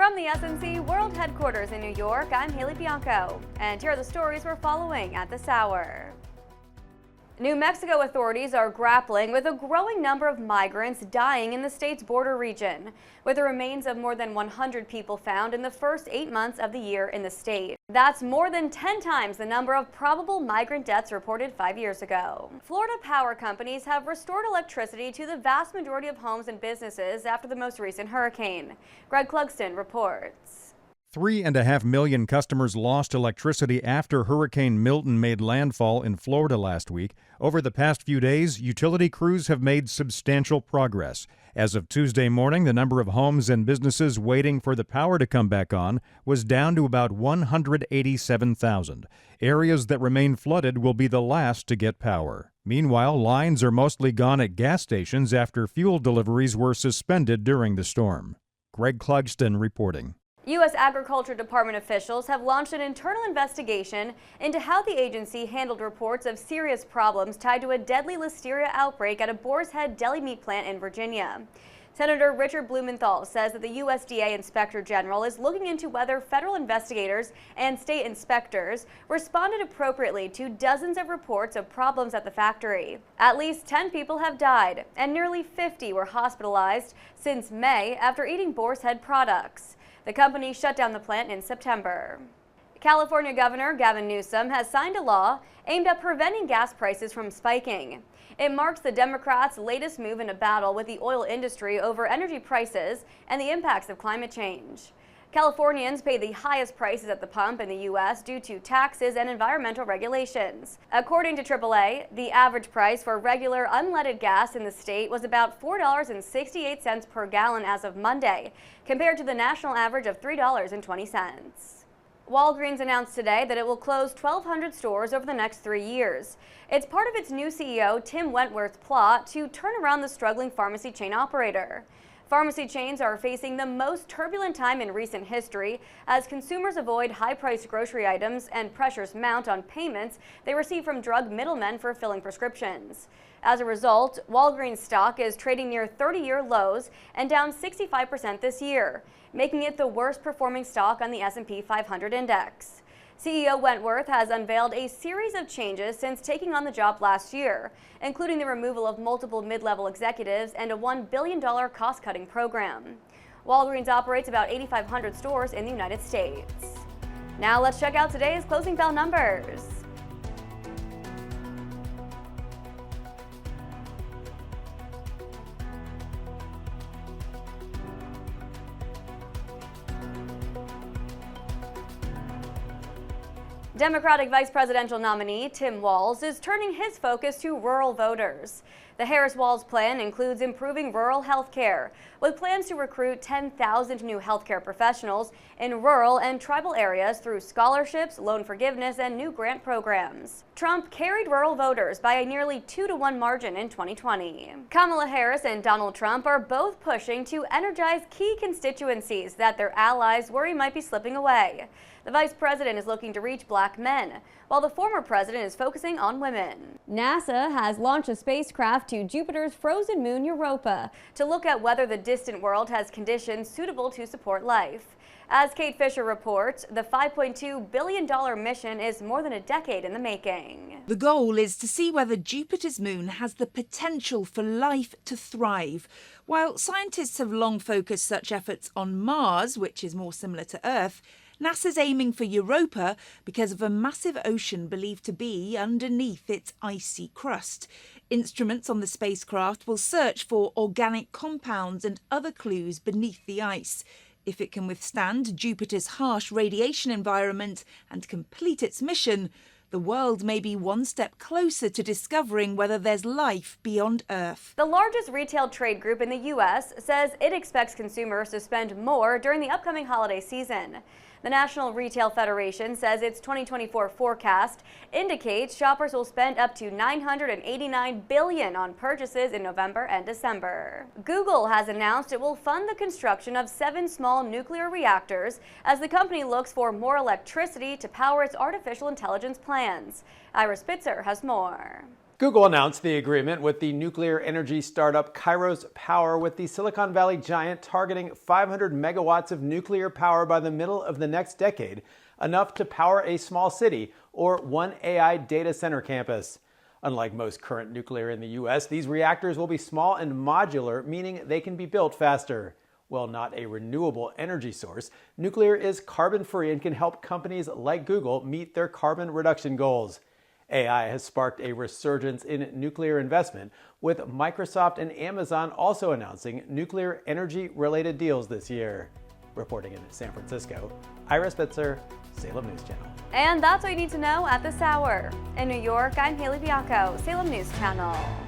From the SNC World Headquarters in New York, I'm Bianco, and here are the stories we're following at this hour. New Mexico authorities are grappling with a growing number of migrants dying in the state's border region, with the remains of more than 100 people found in the first 8 months of the year in the state. That's more than 10 times the number of probable migrant deaths reported 5 years ago. Florida power companies have restored electricity to the vast majority of homes and businesses after the most recent hurricane. Greg Clugston reports. 3.5 million customers lost electricity after Hurricane Milton made landfall in Florida last week. Over the past few days, utility crews have made substantial progress. As of Tuesday morning, the number of homes and businesses waiting for the power to come back on was down to about 187,000. Areas that remain flooded will be the last to get power. Meanwhile, lines are mostly gone at gas stations after fuel deliveries were suspended during the storm. Greg Clugston reporting. U.S. Agriculture Department officials have launched an internal investigation into how the agency handled reports of serious problems tied to a deadly listeria outbreak at a Boar's Head deli meat plant in Virginia. Senator Richard Blumenthal says that the USDA Inspector General is looking into whether federal investigators and state inspectors responded appropriately to dozens of reports of problems at the factory. At least 10 people have died, and nearly 50 were hospitalized since May after eating Boar's Head products. The company shut down the plant in September. California Governor Gavin Newsom has signed a law aimed at preventing gas prices from spiking. It marks the Democrats' latest move in a battle with the oil industry over energy prices and the impacts of climate change. Californians pay the highest prices at the pump in the U.S. due to taxes and environmental regulations. According to AAA, the average price for regular unleaded gas in the state was about $4.68 per gallon as of Monday, compared to the national average of $3.20. Walgreens announced today that it will close 1,200 stores over the next 3 years. It's part of its new CEO Tim Wentworth's plot to turn around the struggling pharmacy chain operator. Pharmacy chains are facing the most turbulent time in recent history as consumers avoid high-priced grocery items and pressures mount on payments they receive from drug middlemen for filling prescriptions. As a result, Walgreens stock is trading near 30-year lows and down 65% this year, making it the worst-performing stock on the S&P 500 index. CEO Wentworth has unveiled a series of changes since taking on the job last year, including the removal of multiple mid-level executives and a $1 billion cost-cutting program. Walgreens operates about 8,500 stores in the United States. Now let's check out today's closing bell numbers. Democratic vice presidential nominee Tim Walz is turning his focus to rural voters. The Harris-Walz plan includes improving rural health care, with plans to recruit 10,000 new healthcare professionals in rural and tribal areas through scholarships, loan forgiveness, and new grant programs. Trump carried rural voters by a nearly 2-to-1 margin in 2020. Kamala Harris and Donald Trump are both pushing to energize key constituencies that their allies worry might be slipping away. The vice president is looking to reach black men, while the former president is focusing on women. NASA has launched a spacecraft to Jupiter's frozen moon Europa to look at whether the distant world has conditions suitable to support life. As Kate Fisher reports, the $5.2 billion mission is more than a decade in the making. The goal is to see whether Jupiter's moon has the potential for life to thrive. While scientists have long focused such efforts on Mars, which is more similar to Earth, NASA's aiming for Europa because of a massive ocean believed to be underneath its icy crust. Instruments on the spacecraft will search for organic compounds and other clues beneath the ice. If it can withstand Jupiter's harsh radiation environment and complete its mission, the world may be one step closer to discovering whether there's life beyond Earth. The largest retail trade group in the U.S. says it expects consumers to spend more during the upcoming holiday season. The National Retail Federation says its 2024 forecast indicates shoppers will spend up to $989 billion on purchases in November and December. Google has announced it will fund the construction of 7 small nuclear reactors as the company looks for more electricity to power its artificial intelligence plans. Ira Spitzer has more. Google announced the agreement with the nuclear energy startup Kairos Power, with the Silicon Valley giant targeting 500 megawatts of nuclear power by the middle of the next decade, enough to power a small city or one AI data center campus. Unlike most current nuclear in the U.S., these reactors will be small and modular, meaning they can be built faster. While not a renewable energy source, nuclear is carbon-free and can help companies like Google meet their carbon reduction goals. AI has sparked a resurgence in nuclear investment, with Microsoft and Amazon also announcing nuclear energy-related deals this year. Reporting in San Francisco, Ira Spitzer, Salem News Channel. And that's what you need to know at this hour. In New York, I'm Bianco, Salem News Channel.